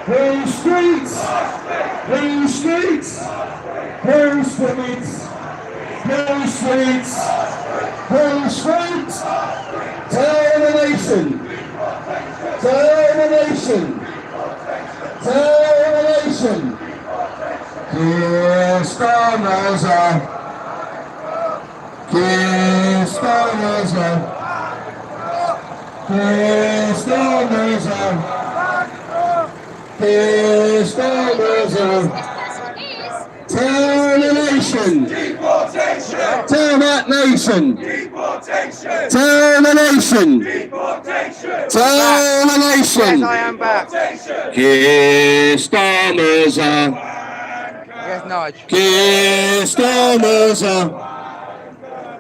Who streets? Who streets? Who streets? Who streets? Who streets? Tell the nation. Tell the nation. Tell the nation. Kiestonoza. Kiestonoza. Kiestonoza. Tell the nation. Deportation. Tell that nation. Deportation. Tell the nation. Deportation. Tell the nation. Yes, I am back. Kiestonoza. Yes, Nudge. Kiestonoza.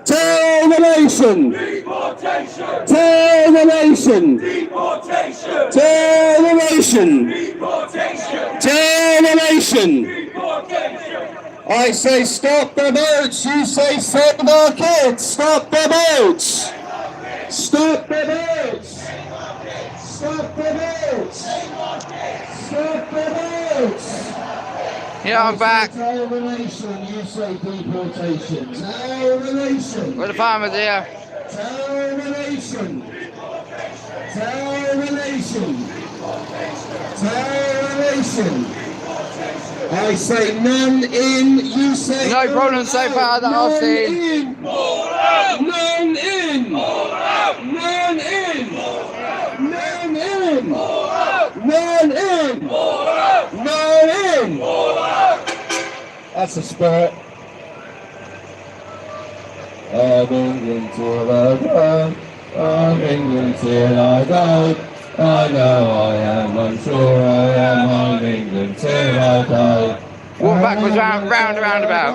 Tell the nation. Deportation. Tell the nation. Deportation. Tell the nation. Deportation. Tell the nation. Deportation. I say stop the boats. You say send our kids. Stop the boats. Stop the boats. Stop the boats. Stop the boats. Yeah, I'm back. Tell the nation, you say deportation. Tell the nation. Where the farmers here? Tell the nation. Tell the nation. Tell the nation. I say none in, you say no problem so far that I've seen. None in. None in. None in. None in. None in. That's the spirit. Of England till I go. Of England till I go. I know I am, I'm sure I am of England till I die. Walk backwards round about.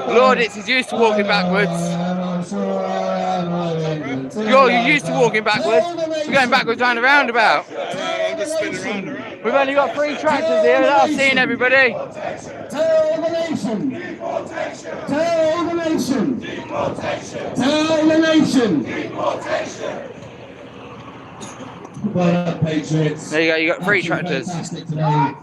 Lord, it's used to walking backwards. You're used to walking backwards. We're going backwards round a roundabout. We've only got 3 tractors here that I've seen, everybody. Tell the nation. Tell the nation. Tell the nation. Well done, Patriots. There you go, you got 3 tractors. Fantastic today.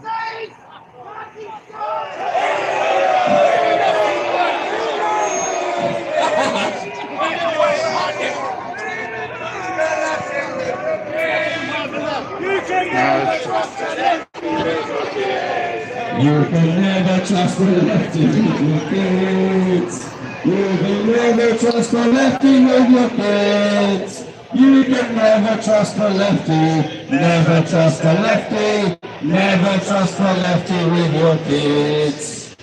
You can never trust the lefty with your kids. You can never trust the lefty with your kids. You can never trust the lefty. Never trust the lefty. Never trust the lefty with your kids.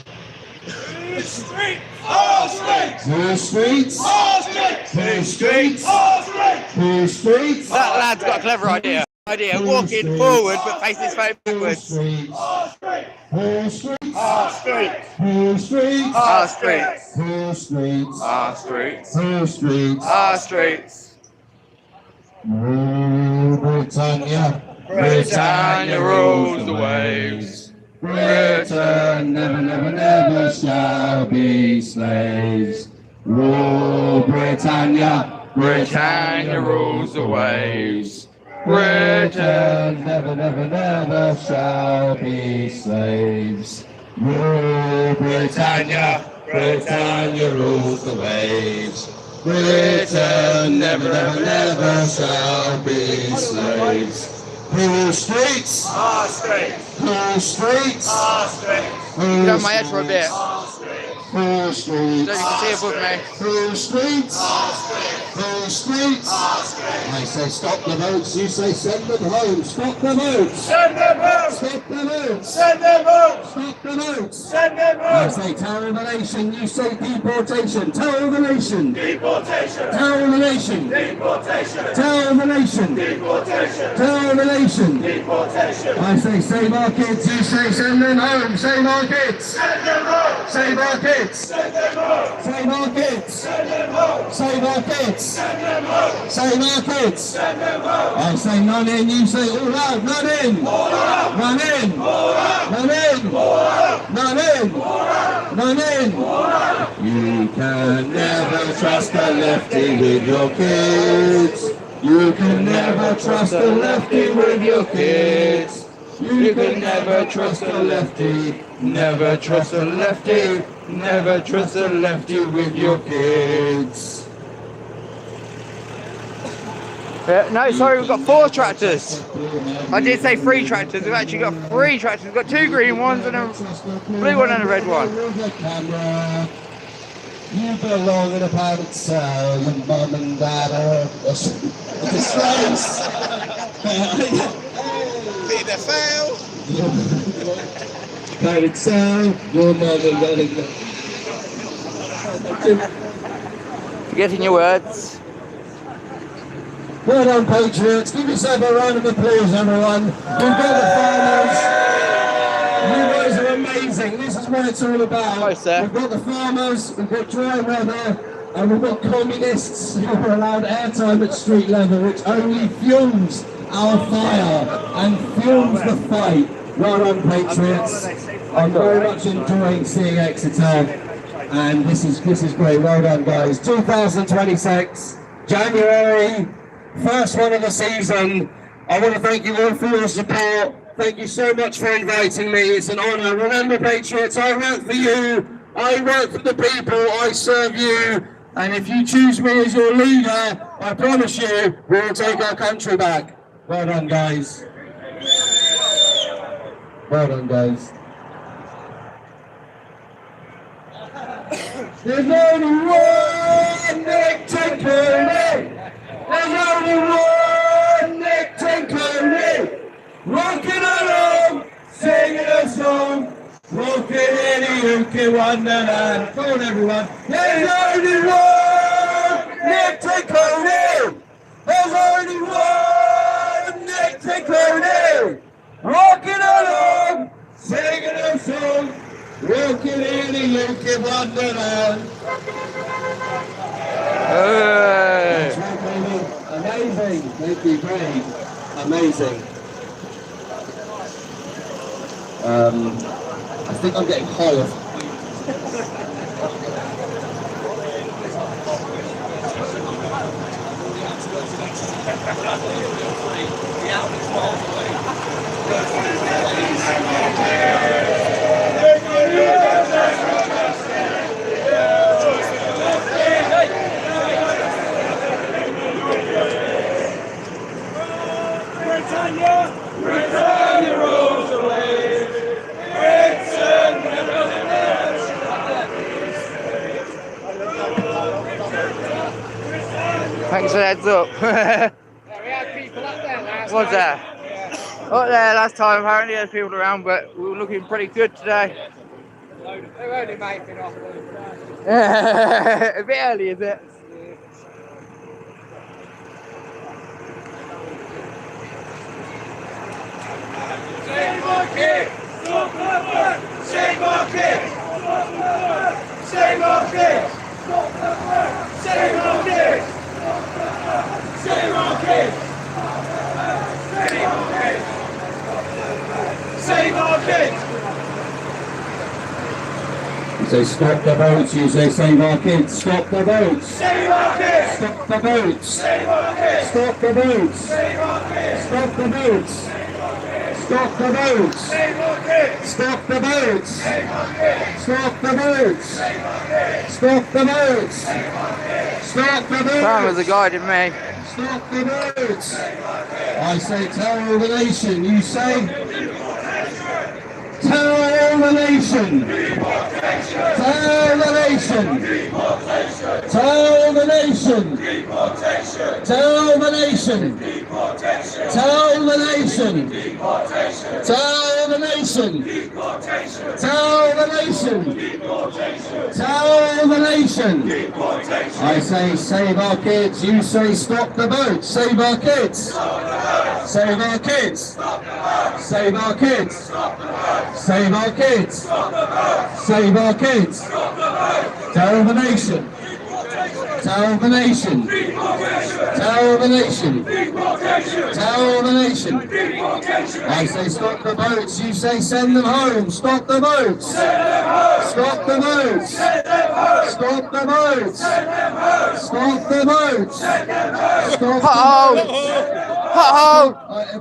Who streets? All streets. Who streets? All streets. Who streets? All streets. Who streets? That lad's got a clever idea. Walking forward but facing his face backwards. All streets. Who streets? All streets. Who streets? Our streets. Who streets? Our streets. Who streets? Our streets. Britannia. Britannia rules the waves. Britain never, never, never shall be slaves. Rule Britannia. Britannia rules the waves. Britain never, never, never shall be slaves. Rule Britannia. Britannia rules the waves. Britain never, never, never shall be slaves. Who streets? All streets. Who streets? All streets. Get on my head for a bit. All streets. Who streets? So you can see above me. Who streets? All streets. Who streets? All streets. I say stop the votes, you say send them home. Stop the votes. Send them home. Stop the votes. Send them home. Stop the votes. Send them I home. say tell the nation, you say deportation. Tell the nation. Deportation. Tell the nation. Deportation. Tell the nation. Deportation. Tell the nation. Deportation. I say save our kids, you say send them home. Save our kids. Send them home. Save our kids. Send them home. Save our kids. Send them home. Save our kids. Send them home. Save our kids. Send them home. I say none in, you say all out. None in. All out. None in. All out. None in. All out. None in. All out. None in. All out. You can never trust a lefty with your kids. You can never trust a lefty with your kids. You can never trust a lefty. Never trust a lefty. Never trust a lefty with your kids. No, sorry, we've got 4 tractors. I did say 3 tractors. We've actually got 3 tractors. We've got 2 green ones and a blue one and a red one. You belong in a private cell. Your mum and dad are disgrace. Peter fail. Private cell. Your mum and dad. Forgetting your words. Well done, Patriots. Give yourself a round of applause, everyone. We've got the farmers. You guys are amazing. This is what it's all about. Hi, sir. We've got the farmers, we've got dry weather, and we've got communists who are allowed airtime at street level, which only fuels our fire and fuels the fight. Well done, Patriots. I'm very much enjoying seeing Exeter, and this is great. Well done, guys. 2026, January. First one of the season. I want to thank you all for your support. Thank you so much for inviting me. It's an honour. Remember, Patriots, I work for you. I work for the people. I serve you. And if you choose me as your leader, I promise you, we will take our country back. Well done, guys. Well done, guys. There's only one Nick Tinkerley. There's only one Nick Tinkerley. Rocking along, singing a song, walking in a UK wonderland. Come on, everyone. There's only one Nick Tinkerley. There's only one Nick Tinkerley. Rocking along, singing a song, walking in a UK wonderland. Hey. Amazing. Thank you, great. Amazing. I think I'm getting higher. Return your rules away. Thanks for the heads up. We had people up there last What's night. that? Up there last time, apparently there's people around, but we were looking pretty good today. They're only making off. A bit early, is it? Save our kids! Stop the work! Save our kids! Stop the work! Save our kids! Stop the work! Save our kids! Save our kids! Save our kids! Save our kids! You say stop the boats, you say save our kids. Stop the boats. Save our kids! Stop the boats. Save our kids! Stop the boats. Save our kids! Stop the boats. Stop the boats. Save our kids! Stop the boats. Save our kids! Stop the boats. Save our kids! Stop the boats. Save our kids! Stop the Farmers are boats. guiding me. Stop the boats. I say tell all the nation. You say tell all the nation. Tell the nation. Tell the nation. Tell the nation. Tell the nation. Tell the nation. Tell the nation. Tell the nation. I say save our kids. You say stop the boats. Save our kids. Save our kids. Save our kids. Save our kids. Save our kids. Tell the nation. Tell the nation. Tell the nation. Deportation. Tell the nation. Deportation. I say stop the boats, you say send them home. Stop the boats. Send them home. Stop the boats. Send them home. Stop the boats. Send them home. Stop the boats. Send them home. Stop Pothole! the boats. Pothole!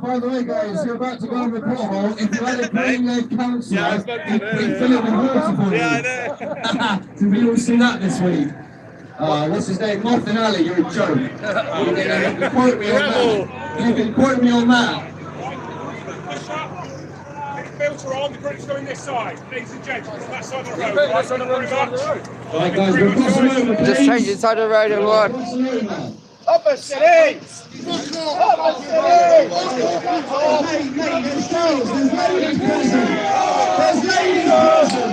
By the way, guys, you're about to go over the pothole. If you had a green leg councillor, he'd fill it with water for you. Yeah, I know. So we all seen that this week. What's his name? Martin Alley, you're a joke. You can quote me on that. You can quote me on that. Filter on, the group's going this side. Ladies and gentlemen, that side of the road. Right side of the road. Right, guys, we'll cross them over, please. Just change it side of the road, everyone. Cross them over. Opposite ends! Opposite ends! Mate, there's girls, there's ladies present. There's ladies present.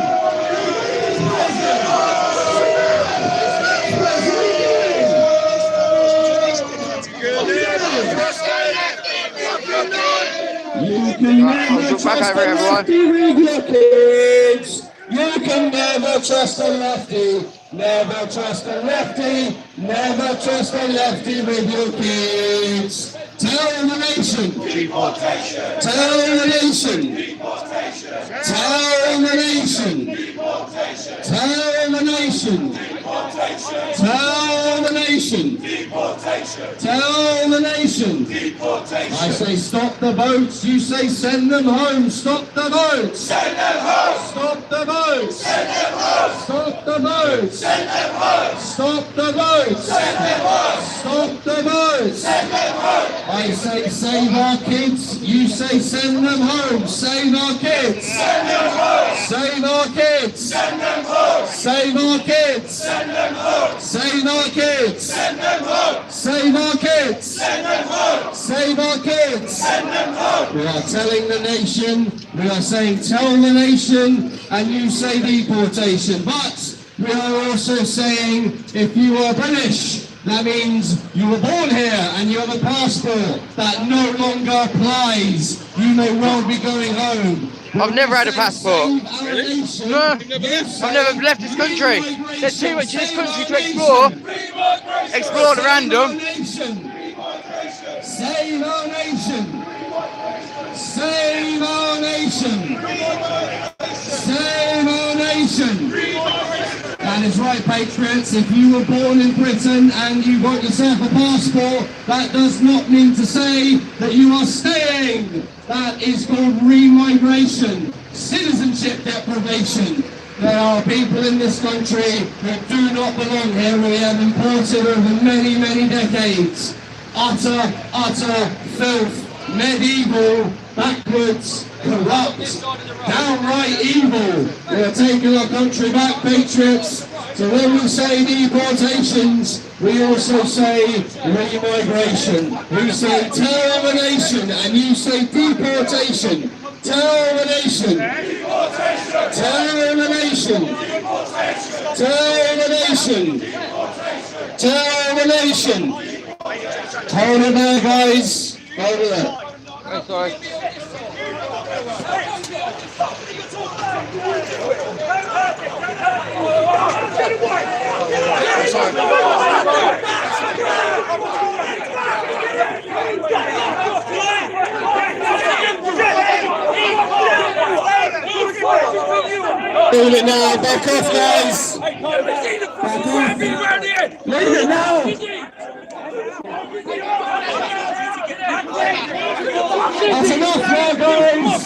You can never trust a lefty with your kids. You can never trust a lefty. Never trust a lefty. Never trust a lefty with your kids. Tell the nation. Deportation! Tell the nation. Deportation! Tell the nation. Deportation! Tell the nation. Deportation! Tell the nation. Deportation! Tell the nation. Deportation! I say stop the boats, you say send them home. Stop the boats. Send them home! Stop the boats. Send them home! Stop the boats. Send them home! Stop the boats. Send them home! Stop the boats. Send them home! I say save our kids, you say send them home. Save our kids. Send them home! Save our kids. Send them home! Save our kids. Send them home! Save our kids. Send them home! Save our kids. Send them home! Save our kids. Send them home! We are telling the nation, we are saying tell the nation, and you say deportation. But we are also saying if you are British, that means you were born here and you have a passport that no longer applies. You may well be going home. I've never had a passport. Really? No, I've never left this country. There's too much in this country to explore. Explore the random. Save our nation. Save our nation. Save our nation. That is right, patriots. If you were born in Britain and you got yourself a passport, that does not mean to say that you are staying. That is called remigration, citizenship deprivation. There are people in this country who do not belong here. We have imported over many, many decades. Utter filth, medieval, backwards, corrupt, downright evil. We are taking our country back, patriots. So when we say deportations, we also say remigration. We say tell the nation, and you say deportation. Tell the nation. Tell the nation. Tell the nation. Tell the nation. Hold it there, guys. Hold it there. Oh, sorry. Leave it now, back off, guys. Back off. Leave it now. That's enough now, guys.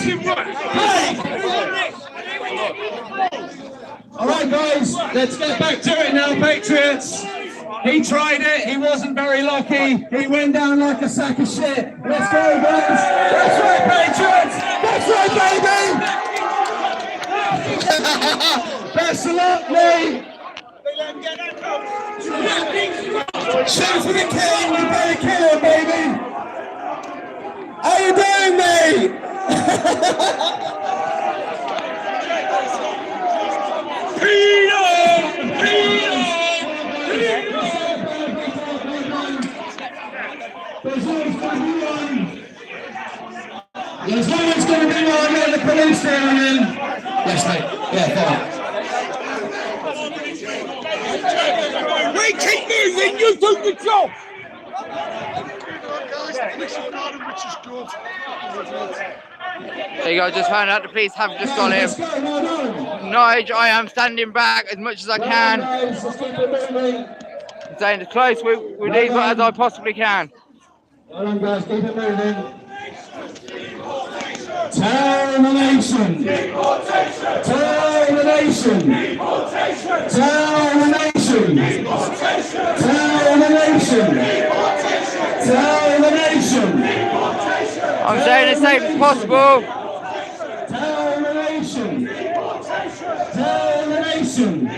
All right, guys, let's get back to it now, patriots. He tried it. He wasn't very lucky. He went down like a sack of shit. Let's go, guys. That's right, patriots. That's right, baby. Best of luck, mate. Shoot for the king. You better kill him, baby. How you doing, mate? There's always going to be one in the police station. Yes, mate. Yeah, fine. We keep moving, you do the job! Bishop Garden, which is good. There you go, just found out the police have just got him. Nige, I am standing back as much as I can. I'm staying as close with these as I possibly can. Well done, guys, keep it moving. Termination! Termination! Termination! Termination! Termination! I'm staying as safe as possible. Termination! Termination!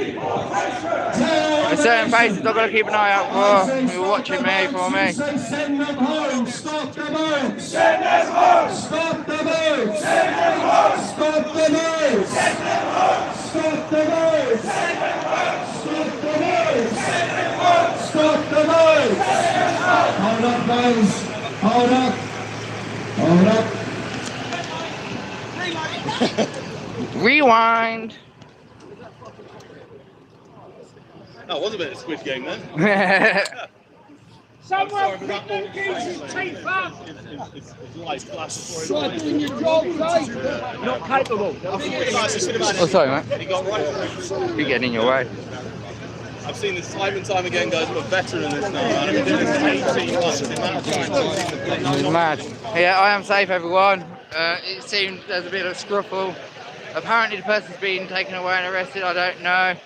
There's certain faces I've got to keep an eye out for. You're watching me for me. Send them home! Stop the boats! Send them home. Stop the boats! Send them home. Stop the boats! Send them home. Stop the boats! Send them home. Stop the boats! Send them home. Stop the boats! Hold up, guys! Hold up! Hold up! Rewind. That was a bit of Squid Game then. Someone pick them geezer's teeth up. It's light flash. Try doing your job, mate. Not capable. Oh, sorry, mate. He got right through. You're getting in your way. I've seen this time and time again, guys. I'm a veteran in this now, man. I've been doing this for 18 months. The amount of times I've seen the place. Mad. Yeah, I am safe, everyone. It seems there's a bit of a scruffle. Apparently the person's been taken away and arrested. I don't know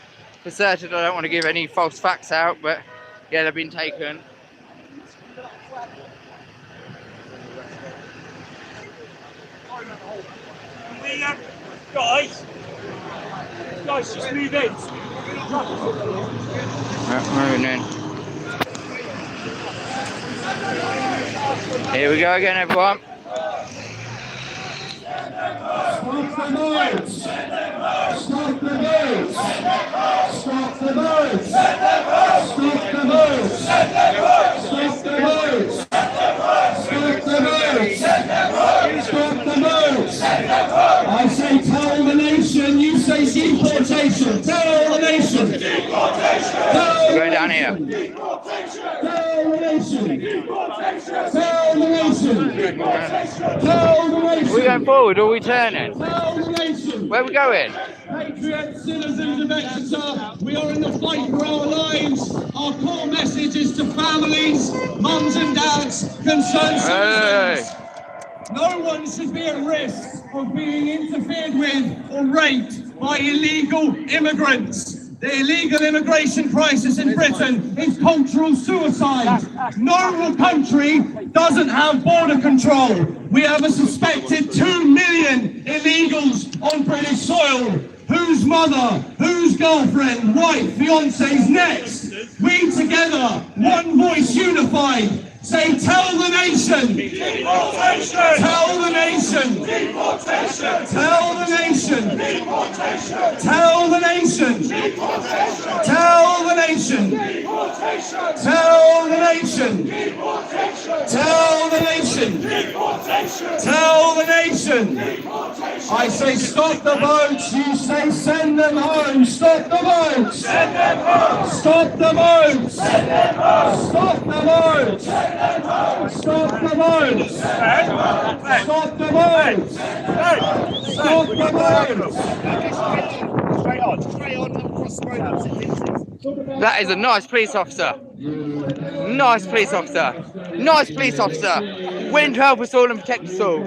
for certain. I don't want to give any false facts out, but yeah, they've been taken. Guys, just move in. Moving in. Here we go again, everyone. Stop the boats! Stop the boats! Stop the boats! Stop the boats! Stop the boats! Stop the boats! Stop the boats! I say tell the nation, you say deportation. Tell the nation! We're going down here. Tell the nation! Tell the nation! Tell the nation! Are we going forward or are we turning? Tell the nation! Where are we going? Patriot citizens of Exeter, we are in the fight for our lives. Our core message is to families, mums and dads, concerned citizens. No one should be at risk of being interfered with or raped by illegal immigrants. The illegal immigration crisis in Britain is cultural suicide. No country doesn't have border control. We have a suspected 2 million illegals on British soil. Whose mother, whose girlfriend, wife, fiancé is next? We together, one voice unified. Say, tell the nation! Deportation! Tell the nation! Deportation! Tell the nation! Deportation! Tell the nation! Deportation! Tell the nation! Deportation! Tell the nation! Deportation! Tell the nation! Deportation! Tell the nation! Deportation! I say stop the boats, you say send them home. Stop the boats! Send them home! Stop the boats! Send them home! Stop the boats! Send them home! Stop the boats! Stop the boats! Stop the boats! That is a nice police officer. Nice police officer. Nice police officer. Willing to help us all and protect us all.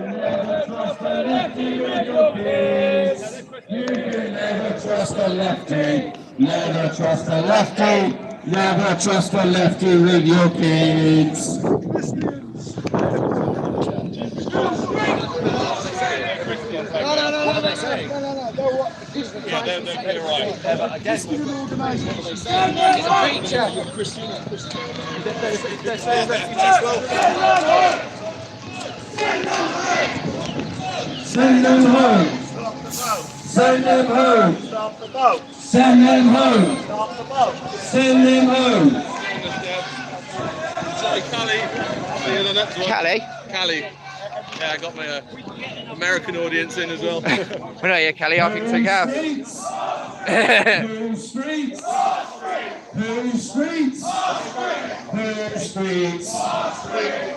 You can never trust a lefty. Never trust a lefty. Never trust a lefty with your kids. Yeah, they're right. He's a preacher. Send them home. Send them home. Stop the boat. Send them home. Stop the boat. Send them home. Sorry, Callie. See you in the next one. Callie? Callie. Yeah, I got my American audience in as well. Well, no, yeah, Callie, I think so, Cal. Streets. Streets. Who streets? Who streets?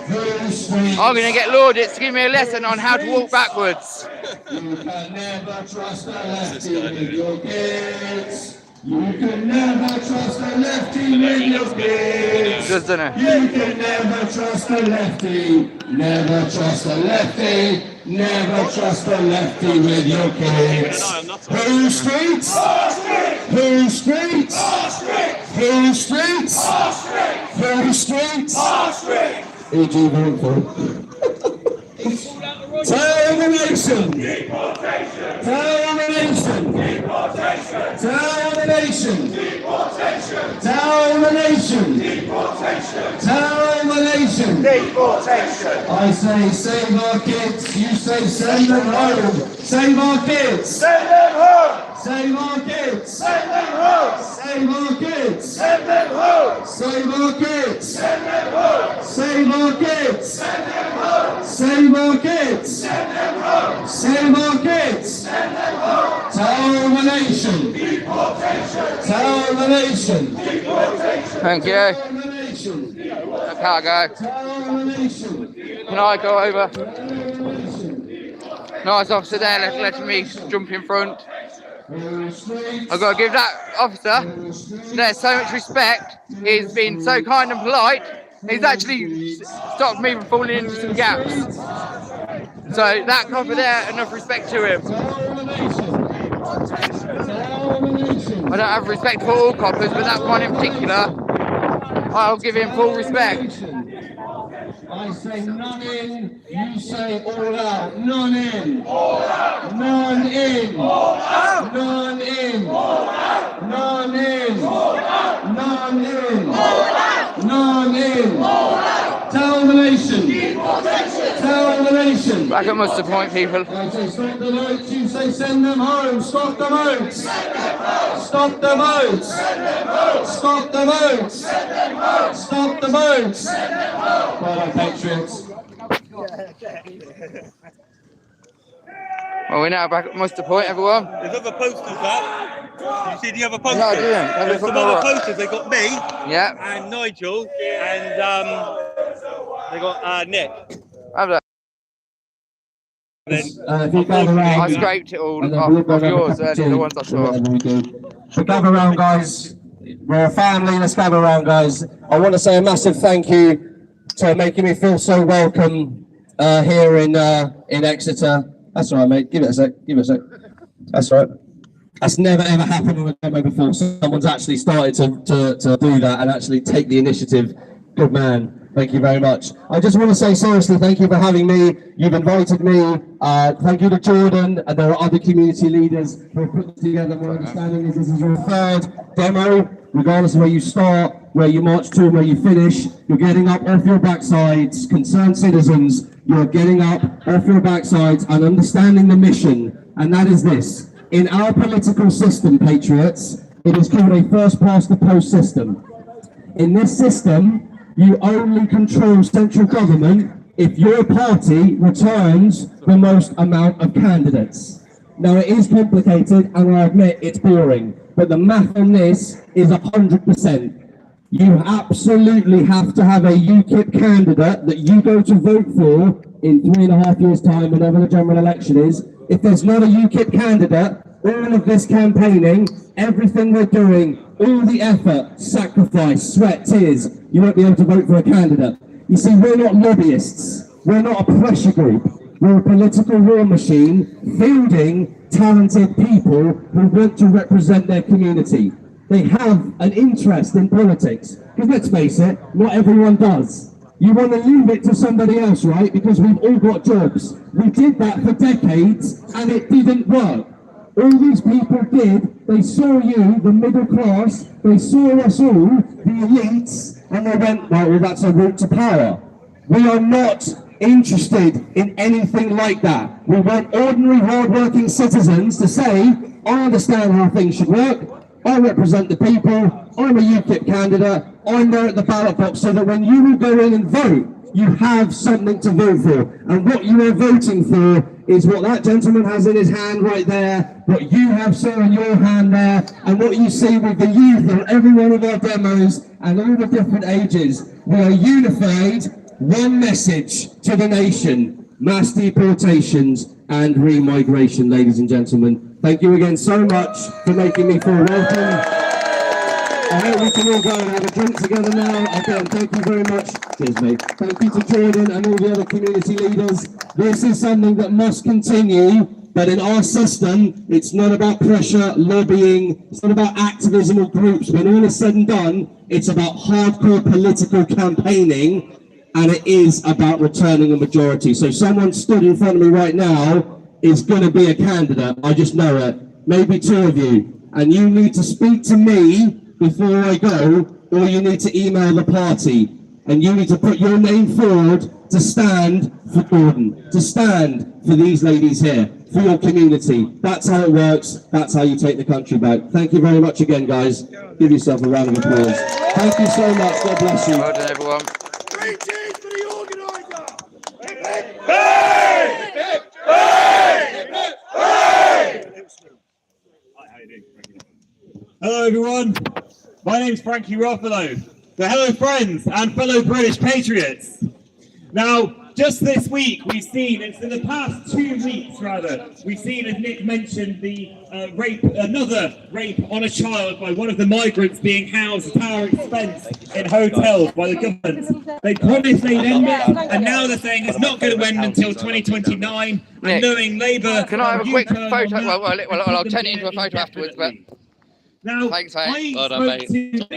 Who streets? I'm going to get Laudit to give me a lesson on how to walk backwards. You can never trust a lefty with your kids. You can never trust a lefty with your kids. Just done it. You can never trust a lefty. Never trust a lefty. Never trust a lefty with your kids. Who streets? Who streets? Who streets? Who streets? Who do you vote for? Tell the nation! Deportation! Tell the nation! Deportation! Tell the nation! Deportation! Tell the nation! Deportation! Tell the nation! Deportation! I say save our kids, you say send them home. Save our kids! Send them home! Save our kids! Send them home! Save our kids! Send them home! Save our kids! Send them home! Save our kids! Send them home! Save our kids! Send them home! Save our kids! Send them home! Tell the nation! Deportation! Tell the nation! Deportation! Thank you. Tell the nation! I can't go. Tell the nation! Can I go over? Tell the nation! Nice officer there letting me jump in front. Who streets? I've got to give that officer there's so much respect. He's been so kind and polite. He's actually stopped me from falling into some gaps. So that copper there, enough respect to him. Tell the nation! Tell the nation! I don't have respect for all coppers, but that one in particular, I'll give him full respect. I say none in, you say all out. None in. All out! None in. All out! None in. All out! None in. All out! None in. All out! None in. All out! Tell the nation. Deportation! Tell the nation. Back at Muster Point, people. I say stop the votes, you say send them home. Stop the votes. Stop the votes. Stop the votes. Stop the votes. Well done, Patriots. Well, we're now back at Muster Point, everyone. There's other posters up. You see the other posters? No, I didn't. Have a There's look some at other my- posters. They got me Yeah, and Nigel and they got Nick. have that. And then If you gather I around, scraped it all and then we'll off go of have a yours cup of earlier, tea, the ones I or saw. whatever we do. So gather around, guys. We're a family. Let's gather around, guys. I want to say a massive thank you to making me feel so welcome here in Exeter. That's all right, mate. Give it a sec. Give it a sec. That's all right. That's never ever happened on a demo before. Someone's actually started to do that and actually take the initiative. Good man. Thank you very much. I just want to say seriously, thank you for having me. You've invited me. Thank you to Jordan, and there are other community leaders who have put this together. My understanding is this is your third demo. Regardless of where you start, where you march to, where you finish, you're getting up off your backsides. Concerned citizens, you're getting up off your backsides and understanding the mission, and that is this. In our political system, Patriots, it is called a first past the post system. In this system, you only control central government if your party returns the most amount of candidates. Now, it is complicated, and I admit it's boring, but the math on this is 100%. You absolutely have to have a UKIP candidate that you go to vote for in 3.5 years' time, whenever the general election is. If there's not a UKIP candidate, all of this campaigning, everything we're doing, all the effort, sacrifice, sweat, tears, you won't be able to vote for a candidate. You see, we're not lobbyists. We're not a pressure group. We're a political war machine fielding talented people who want to represent their community. They have an interest in politics. Because let's face it, not everyone does. You want to leave it to somebody else, right? Because we've all got jobs. We did that for decades and it didn't work. All these people did, they saw you, the middle class, they saw us all, the elites, and they went, well, that's a route to power. We are not interested in anything like that. We want ordinary, hard-working citizens to say, I understand how things should work, I represent the people, I'm a UKIP candidate, I'm there at the ballot box, so that when you will go in and vote, you have something to vote for. And what you are voting for is what that gentleman has in his hand right there, what you have, sir, in your hand there, and what you see with the youth on every one of our demos and all the different ages. We are unified, one message to the nation: mass deportations and remigration, ladies and gentlemen. Thank you again so much for making me feel welcome. I hope we can all go and have a drink together now. Again, thank you very much. Cheers, mate. Thank you to Jordan and all the other community leaders. This is something that must continue, but in our system, it's not about pressure, lobbying, it's not about activism or groups. When all is said and done, it's about hardcore political campaigning, and it is about returning a majority. So someone stood in front of me right now is going to be a candidate. I just know it. Maybe two of you. And you need to speak to me before I go, or you need to email the party, and you need to put your name forward to stand for Gordon, to stand for these ladies here, for your community. That's how it works. That's how you take the country back. Thank you very much again, guys. Give yourself a round of applause. Thank you so much. God bless you. Well done, everyone. 3 cheers for the organiser! Hello everyone, my name's Frankie Ruffalo. So hello friends and fellow British patriots. Now, just this week we've seen, it's in the past 2 weeks rather, we've seen, as Nick mentioned, the another rape on a child by one of the migrants being housed at our expense in hotels by the government. They promised they'd end it, and now they're saying it's not going to end until 2029, and Nick, knowing Labour... can I have a quick photo? Well, I'll turn it into a photo afterwards, but... Now, thanks, mate. Well done, mate.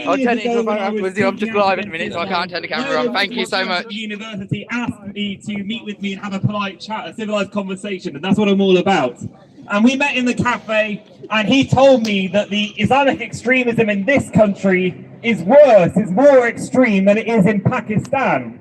I'll turn it into a photo afterwards. I'm just live at the minute, so I can't turn the camera on. Thank you so much. The university asked me to meet with me and have a polite chat, a civilised conversation, and that's what I'm all about. And we met in the cafe, and he told me that the Islamic extremism in this country is worse, is more extreme than it is in Pakistan.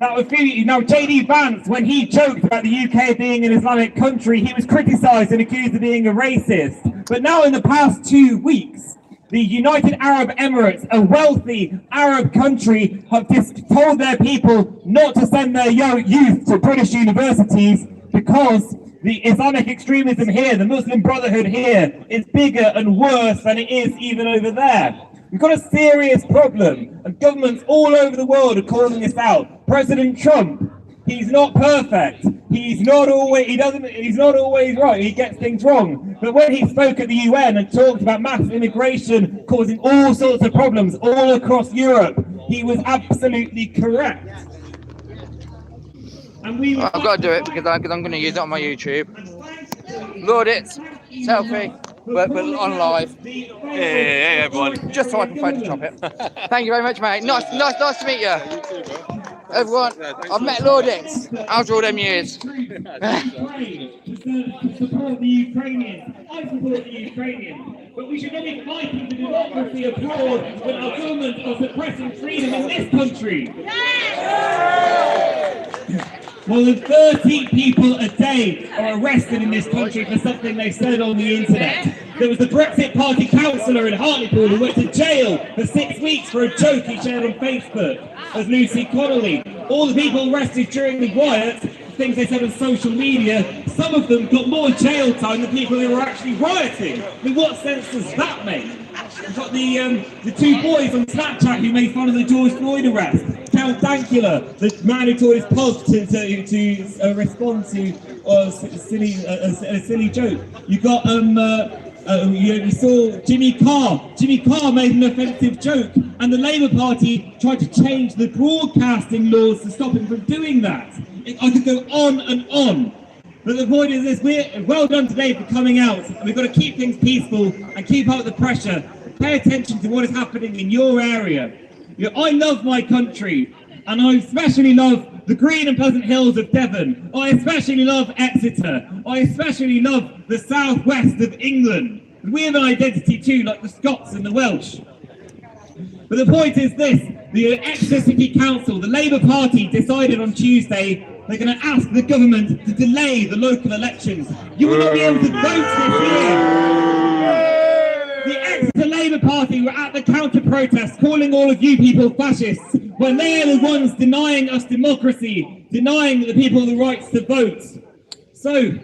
Now, J.D. Vance, when he joked about the UK being an Islamic country, he was criticised and accused of being a racist. But now, in the past 2 weeks, the United Arab Emirates, a wealthy Arab country, have just told their people not to send their youth to British universities because the Islamic extremism here, the Muslim Brotherhood here, is bigger and worse than it is even over there. We've got a serious problem, and governments all over the world are calling this out. President Trump, he's not perfect. He's not always right. He gets things wrong. But when he spoke at the UN and talked about mass immigration causing all sorts of problems all across Europe, he was absolutely correct. And I've got to do it because I'm going to use it on my YouTube. Lord, it's selfie, but on live. Hey, everyone. Just so I can Photoshop it. Thank you very much, mate. Nice to meet you. You too, bro. Everyone, I've met Lordix. How's all them years? To support the Ukrainians. I support the Ukrainians. But we should not be fighting for democracy abroad when our governments are suppressing freedom in this country. More than 30 people a day are arrested in this country for something they said on the internet. There was the Brexit Party councillor in Hartlepool who went to jail for 6 weeks for a joke he shared on Facebook. There's Lucy Connolly. All the people arrested during the riots, things they said on social media, some of them got more jail time than people who were actually rioting. I mean, what sense does that make? We've got the 2 boys on Snapchat who made fun of the George Floyd arrest. Count Dankula, the man who taught his pub to respond to a silly joke. You got you saw Jimmy Carr. Jimmy Carr made an offensive joke, and the Labour Party tried to change the broadcasting laws to stop him from doing that. I could go on and on. But the point is this: we're well done today for coming out. We've got to keep things peaceful and keep up the pressure. Pay attention to what is happening in your area. You know, I love my country, and I especially love the green and pleasant hills of Devon. I especially love Exeter. I especially love the southwest of England. We have an identity too, like the Scots and the Welsh. But the point is this: the Exeter City Council, the Labour Party, decided on Tuesday they're going to ask the government to delay the local elections. You will not be able to vote this year. The Exeter Labour Party were at the counter-protest calling all of you people fascists when they are the ones denying us democracy, denying the people the rights to vote. So,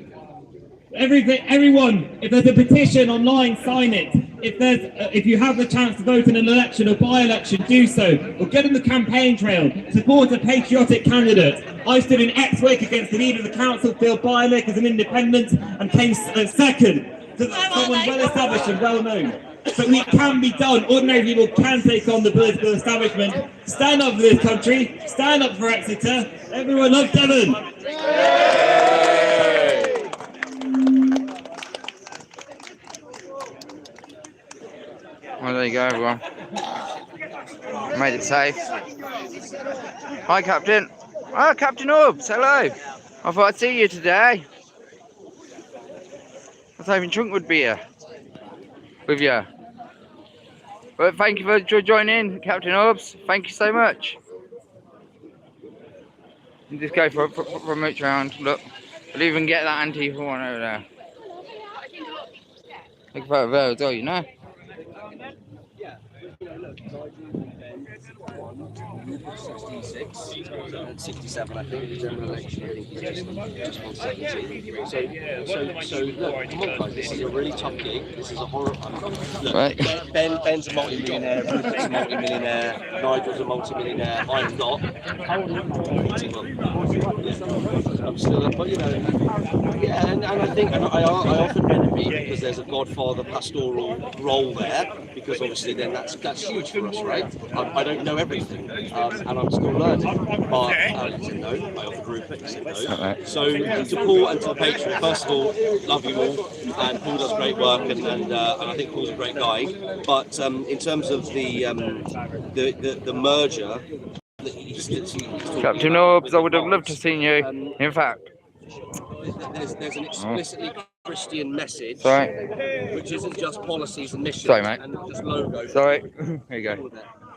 everyone, if there's a petition online, sign it. If you have the chance to vote in an election or by-election, do so. Or get on the campaign trail. Support a patriotic candidate. I stood in Exeter against the leader of the council, Phil Bylick, as an independent, and came second to someone well-established and well-known. But we can be done. Ordinary people can take on the political establishment. Stand up for this country. Stand up for Exeter. Everyone love Devon. Well, there you go, everyone. Made it safe. Hi, Captain. Oh, Captain Orbs, hello. I thought I'd see you today. I was hoping Trunk would be here with you. But thank you for joining, Captain Orbs. Thank you so much. You just go for a mooch round. Look, I'll even get that Antifa one over there. Take a photo there as well, you know. 66 and 67, I think, the general election, I think he's just on 17. So look, come on guys, this is a really tough gig. This is a horror. Look, Right. Ben's a multi-millionaire, Rupert's a multi-millionaire, Nigel's a multi-millionaire, I'm not. How old are you? 41. I'm still, but you know, yeah, and I think, and I often envy because there's a Godfather pastoral role there, because obviously then that's huge for us, right? I don't know everything, and I'm still learning. But he said no. I offered Rupert. He said no. Right. So to Paul and to the Patreon, first of all, love you all, and Paul does great work, and I think Paul's a great guy. But in terms of the merger, Captain Orbs, I would have loved to have seen you. In fact, there's an explicitly Christian message, sorry, which isn't just policies and missions, Sorry, mate. and just logos. Sorry. There you go.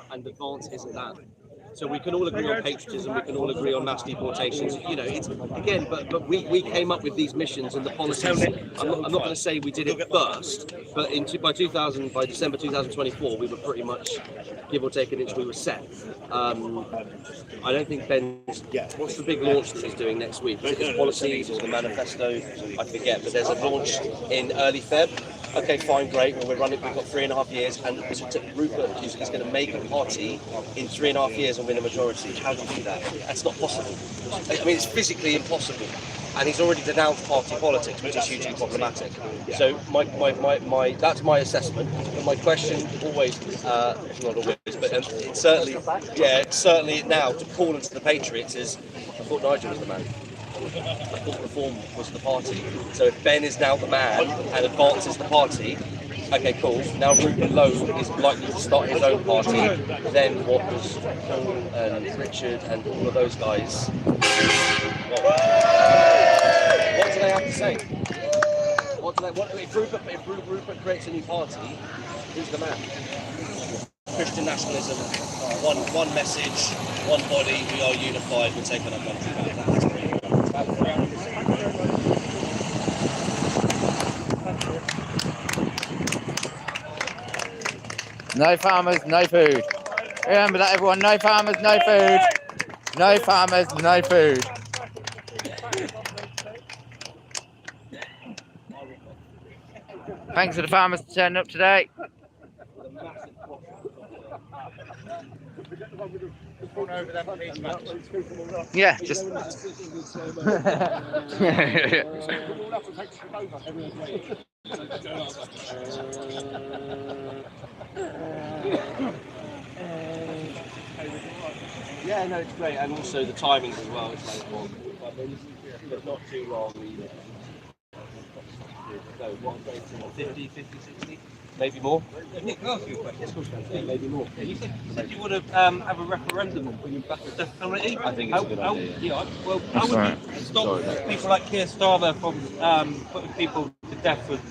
And advance isn't that. So we can all agree on patriotism, we can all agree on mass deportations. You know, it's again, but we came up with these missions and the policies. I'm not going to say we did it first, but by December 2024, we were pretty much, give or take an inch, we were set. I don't think Ben's. What's the big launch that he's doing next week? Is it policies or the manifesto? I forget, but there's a launch in early Feb. Okay, fine, great. Well, we've got 3.5 years, and Rupert is going to make a party in 3.5 years and win a majority. How do you do that? That's not possible. I mean, it's physically impossible. And he's already denounced party politics, which is hugely problematic. So that's my assessment. But my question always, not always, but it's certainly now to call into the Patriots is, I thought Nigel was the man. I thought Reform was the party. So if Ben is now the man and advances the party, okay, cool. Now Rupert Lowe is likely to start his own party. Then what does Paul and Richard and all of those guys? What do they have to say? If Rupert creates a new party, who's the man? Christian nationalism, one message, one body. We are unified. We're taking our country back. That's great. No farmers, no food. Remember that, everyone. No farmers, no food. No farmers, no food. Thanks to the farmers for turning up today. Yeah, just. Yeah, no, it's great, and also the timings as well. It's very important, but not too long either. So, 50, 60, maybe more. Nick, can I ask you a question? Yes, of course, yeah, maybe more. You said you want to have a referendum on bringing back the death penalty. I think it's a good idea. Yeah, well, how would you stop people like Keir Starmer from putting people to death with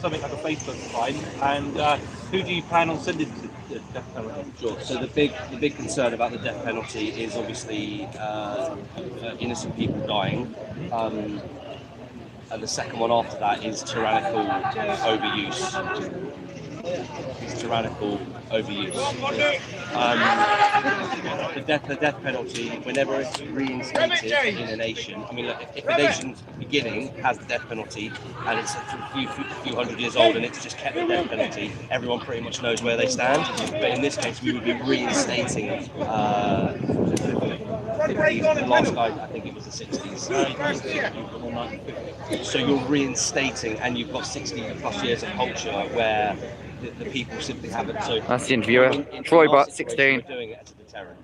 something like a Facebook fine? And who do you plan on sending to the death penalty? Sure. So the big concern about the death penalty is obviously innocent people dying. And the second one after that is tyrannical overuse. is tyrannical overuse. The death penalty, whenever it's reinstated in a nation, I mean, look, if a nation's beginning has the death penalty and it's a few hundred years old and it's just kept the death penalty, everyone pretty much knows where they stand. But in this case, we would be reinstating it. The last guy, I think it was the 60s. So you're reinstating, and you've got 60 plus years of culture where the people simply haven't. So That's the interviewer. Troy Butt, 16. We're doing it as a deterrent.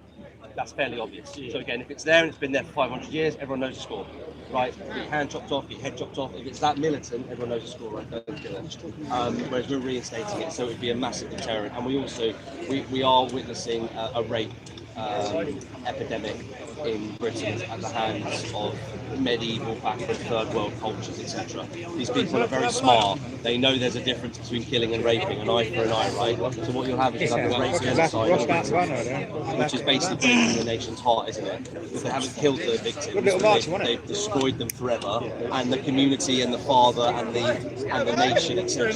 That's fairly obvious. So again, if it's there and it's been there for 500 years, everyone knows the score, right? Your hand chopped off, your head chopped off. If it's that militant, everyone knows the score, right? Don't kill it. Whereas we're reinstating it, so it would be a massive deterrent. And we also we are witnessing a rape epidemic in Britain at the hands of medieval, backward, third world cultures, etc. These people are very smart. They know there's a difference between killing and raping, an eye for an eye, right? So what you'll have is you'll have the rape genocide, which is basically breaking the nation's heart, isn't it? Because they haven't killed the victims, they've destroyed them forever, and the community and the father and the nation, etc.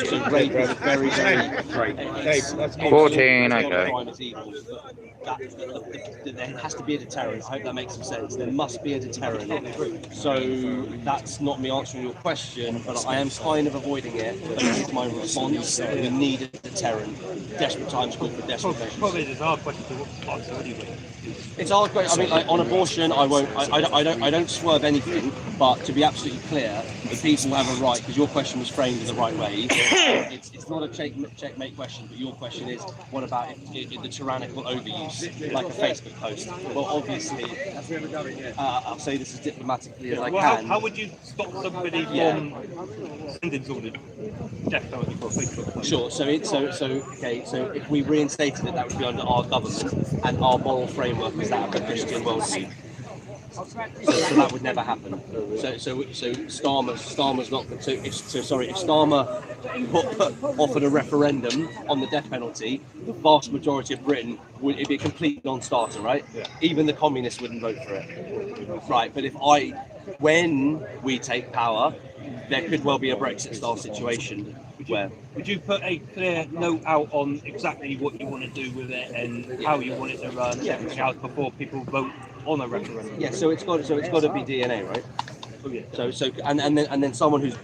So rape is very, very 14, okay. There has to be a deterrent. I hope that makes some sense. There must be a deterrent. So that's not me answering your question, but I am kind of avoiding it. But this is my response. We need a deterrent. Desperate times call for desperate measures. Probably it's a hard question to answer anyway. It's a hard question. I mean, like, on abortion, I don't swerve anything. But to be absolutely clear, the people have a right, because your question was framed in the right way. It's not a checkmate question, but your question is, what about if the tyrannical overuse, like a Facebook post? Well, obviously, I'll say this as diplomatically as I can. How would you stop somebody from sending someone death penalty for a Facebook post? Sure. So if we reinstated it, that would be under our government, and our moral framework is that of the Christian worldview. So that would never happen. So Starmer's not. If Starmer offered a referendum on the death penalty, the vast majority of Britain would it'd be a complete non-starter, right? Yeah. Even the communists wouldn't vote for it, right? But when we take power, there could well be a Brexit-style situation. Would you put a clear note out on exactly what you want to do with it and how you want it to run and everything else before people vote on a referendum? Yeah, so it's got to be DNA, right? Oh, yeah. So and then someone who's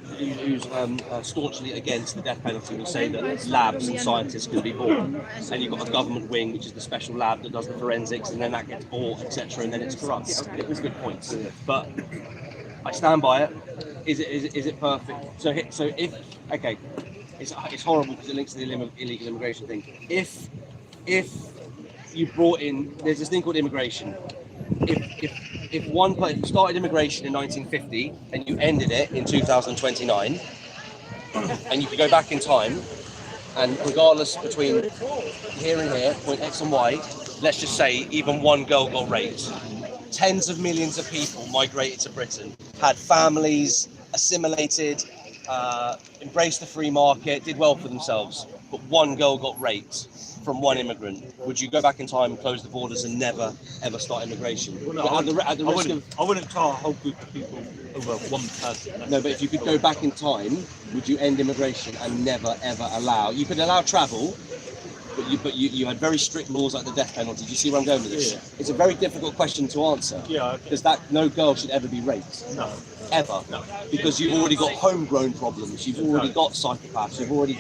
staunchly against the death penalty will say that labs and scientists can be bought, and you've got a government wing which is the special lab that does the forensics, and then that gets bought, etc., and then it's corrupt. It's good points, but I stand by it. Is it perfect? So if okay, it's horrible because it links to the illegal immigration thing. If you brought in, there's this thing called immigration. If one person started immigration in 1950 and you ended it in 2029, and you could go back in time, and regardless between here and here, point X and Y, let's just say even one girl got raped, tens of millions of people migrated to Britain, had families, assimilated, embraced the free market, did well for themselves, but one girl got raped from one immigrant. Would you go back in time, close the borders, and never ever start immigration? Well, no, I wouldn't tar a whole group of people over one person. No, but if you could go back in time, would you end immigration and never ever allow? You could allow travel, but you had very strict laws like the death penalty. Do you see where I'm going with this? Yeah. It's a very difficult question to answer. Yeah. Because no girl should ever be raped. No. Ever. No. Because you've already got homegrown problems. You've already got psychopaths. You've already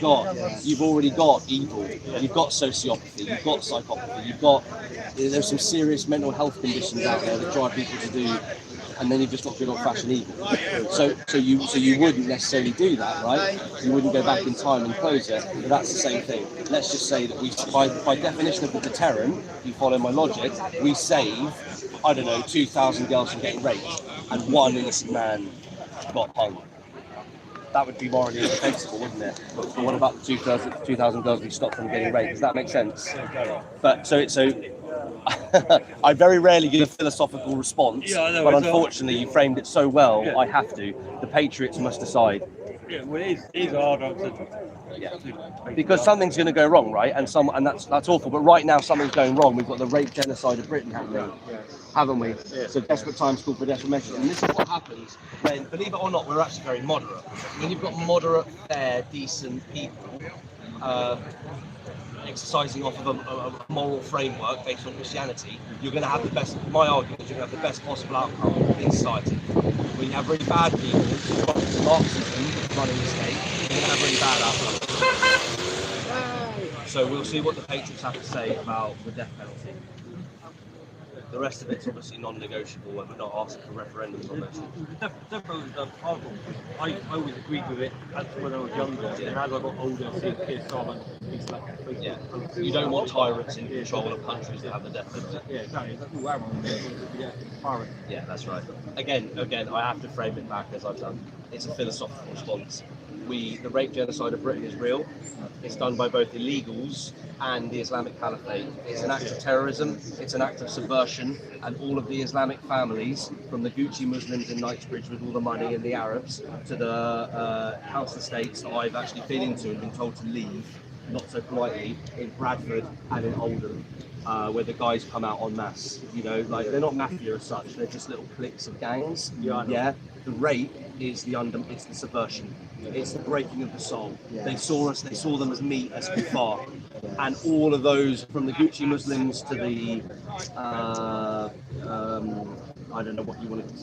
got evil. You've got sociopathy. You've got psychopathy. There's some serious mental health conditions out there that drive people to do. And then you've just got good old-fashioned evil. So you wouldn't necessarily do that, right? You wouldn't go back in time and close it. But that's the same thing. Let's just say that we, by definition of the deterrent, if you follow my logic, we save, 2,000 girls from getting raped, and one innocent man got hung. That would be morally indefensible, wouldn't it? But what about the 2,000 girls we stopped from getting raped? Does that make sense? But so I very rarely give a philosophical response, but unfortunately you framed it so well, I have to. The patriots must decide. Yeah, well, it is a hard answer. Yeah. Because something's going to go wrong, right? And that's awful. But right now something's going wrong. We've got the rape genocide of Britain happening, haven't we? Yeah. So desperate times call for desperate measures. And this is what happens when, believe it or not, we're actually very moderate. When you've got moderate, fair, decent people, exercising off of a moral framework based on Christianity, you're going to have the best. My argument is you're going to have the best possible outcome in society. When you have really bad people, Marxism running the state, you're going to have really bad outcomes. So we'll see what the Patriots have to say about the death penalty. The rest of it's obviously non-negotiable, and we're not asking for referendums on this. I always agreed with it when I was younger, and as I got older, seeing Keir Starmer speaks like that. Yeah, you don't want tyrants in control of countries that have the death penalty. Yeah, exactly. Yeah, that's right. Again, I have to frame it back as I've done. It's a philosophical response. The rape genocide of Britain is real. It's done by both illegals and the Islamic Caliphate. It's an act of terrorism, it's an act of subversion, and all of the Islamic families, from the Gucci Muslims in Knightsbridge with all the money and the Arabs, to the council estates that I've actually been into and been told to leave, not so politely, in Bradford and in Oldham, where the guys come out en masse. You know, like, they're not mafia as such, they're just little cliques of gangs. Yeah. The rape is it's the subversion. It's the breaking of the soul. Yeah. They saw them as meat, as kuffar. And all of those, from the Gucci Muslims to the, I don't know what you want to,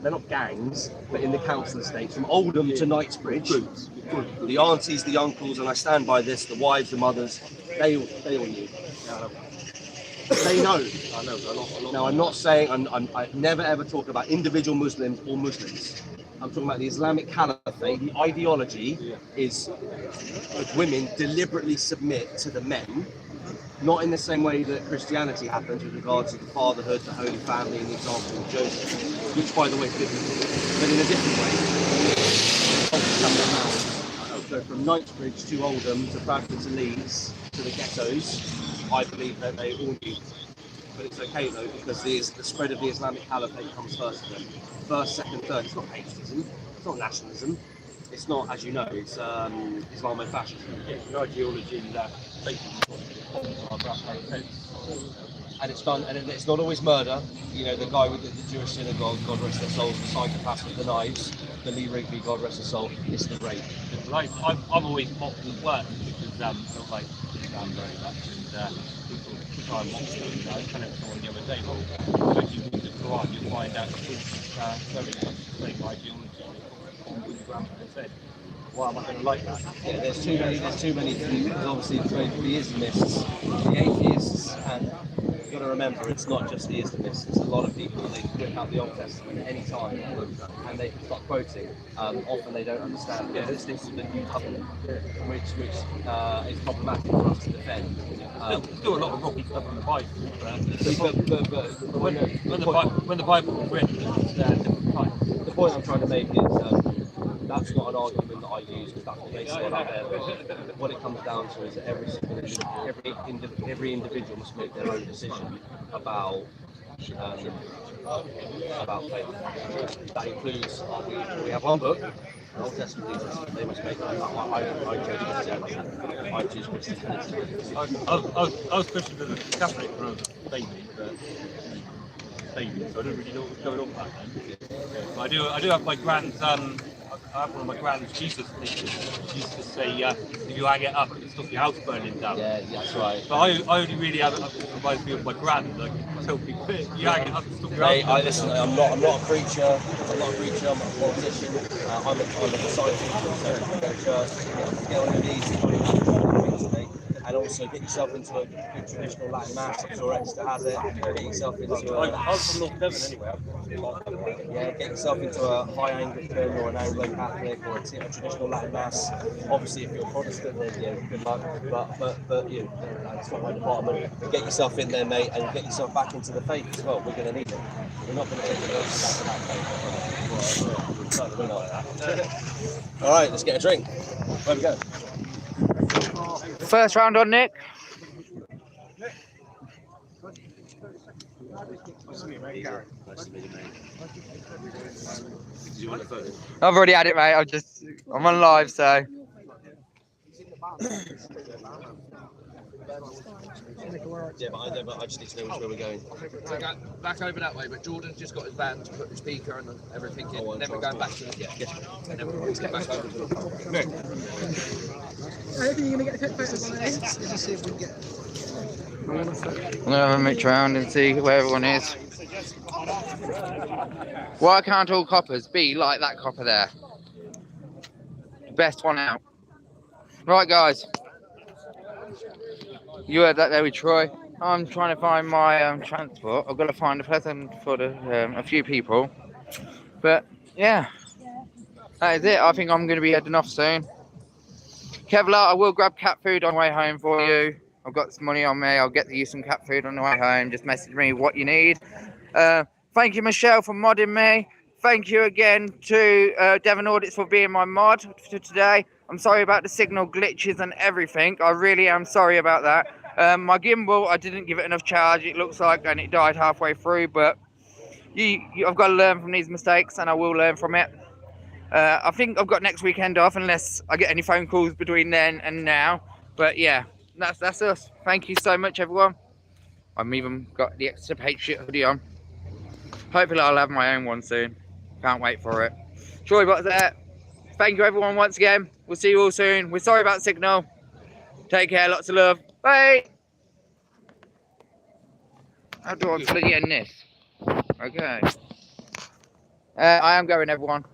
they're not gangs, but in the council estates, from Oldham to Knightsbridge, the aunties, the uncles, and I stand by this, the wives, the mothers, they all knew. They know. I know. Now, I'm not saying, I never ever talk about individual Muslims or Muslims. I'm talking about the Islamic Caliphate. The ideology is that women deliberately submit to the men, not in the same way that Christianity happens with regards to the fatherhood, the Holy Family, and the example of Joseph, which, by the way, is biblical, but in a different way. So from Knightsbridge to Oldham to Bradford to Leeds to the ghettos, I believe that they all knew. But it's okay though, because the spread of the Islamic Caliphate comes first to them. First, second, third. It's not patriotism, it's not nationalism, it's not, as you know, it's Islamofascism. Yeah, the ideology that and it's done, and it's not always murder. You know, the guy with the Jewish synagogue, God rest their souls, the psychopath with the knives, the Lee Rigby, God rest his soul, it's the rape. Like, I've always mocked his work because sort of like very much, and people try and mock them. I was telling someone the other day, well, if you read the Quran, you'll find out it's very much the same ideology on the ground as I said. Why am I going to like that? Yeah, there's too many things, because obviously the Islamists, the atheists, and you've got to remember, it's not just the Islamists, it's a lot of people. They can whip out the Old Testament at any time and they can start quoting. Often they don't understand this is the new covenant, which is problematic for us to defend. Still a lot of rocky stuff in the Bible, but when the Bible was written, it's different time. The point I'm trying to make is that's not an argument that I use, because that's what they say out there. What it comes down to is that every individual must make their own decision about faith. That includes, we have one book, Old Testament Jesus, they must make that. I choose Christianity. I was Christian as a Catholic when I was a baby, so I don't really know what was going on back then. But I do have my grand's, I have one of my grand's Jesus pictures. She used to say, if you hang it up, it'll stop your house burning down. Yeah, that's right. But I only really have it up to reminds me of my grand. Like, tell people, you hang it up, it'll stop your house burning listen, I'm not a preacher. I'm a politician. I'm a disciple. So go to church, get on your knees, and also get yourself into a good traditional Latin mass. I'm sure Exeter has it. Get yourself into I'm from North Devon anyway. get yourself into a high Anglican or an Anglo Catholic or a traditional Latin mass. Obviously, if you're Protestant, then good luck. But that's not my department. Get yourself in there, mate, and get yourself back into the faith as well. We're going to need it. We're not going to take the back to that faith. We're not. All right, let's get a drink. Where we go? First round on, Nick. I've already had it, mate. I'm on live, so. Yeah, but I just need to know which way we're going. So go back over that way, but Jordan's just got his van to put the speaker and everything in, and then we're going back to the and then we'll get back over to the park. Right. I reckon you're going to get a quick photo by this. Just see if we can get... I'm gonna have a mooch around and see where everyone is. Why can't all coppers be like that copper there? Best one out. Right, guys. You heard that there with Troy. I'm trying to find my transport. I've got to find a person for a few people. But yeah, that is it. I think I'm going to be heading off soon. Kevlar, I will grab cat food on the way home for you. I've got some money on me. I'll get you some cat food on the way home. Just message me what you need. Thank you, Michelle, for modding me. Thank you again to Devon Audits for being my mod for today. I'm sorry about the signal glitches and everything. I really am sorry about that. My gimbal, I didn't give it enough charge, it looks like, and it died halfway through. But I've got to learn from these mistakes, and I will learn from it. I think I've got next weekend off, unless I get any phone calls between then and now. But yeah, that's us. Thank you so much, everyone. I've even got the Exeter Patriot hoodie on. Hopefully I'll have my own one soon. Can't wait for it. Troy Bot's there. Thank you, everyone, once again. We'll see you all soon. We're sorry about signal. Take care. Lots of love. Bye. How do I bloody end this? Okay. I am going, everyone.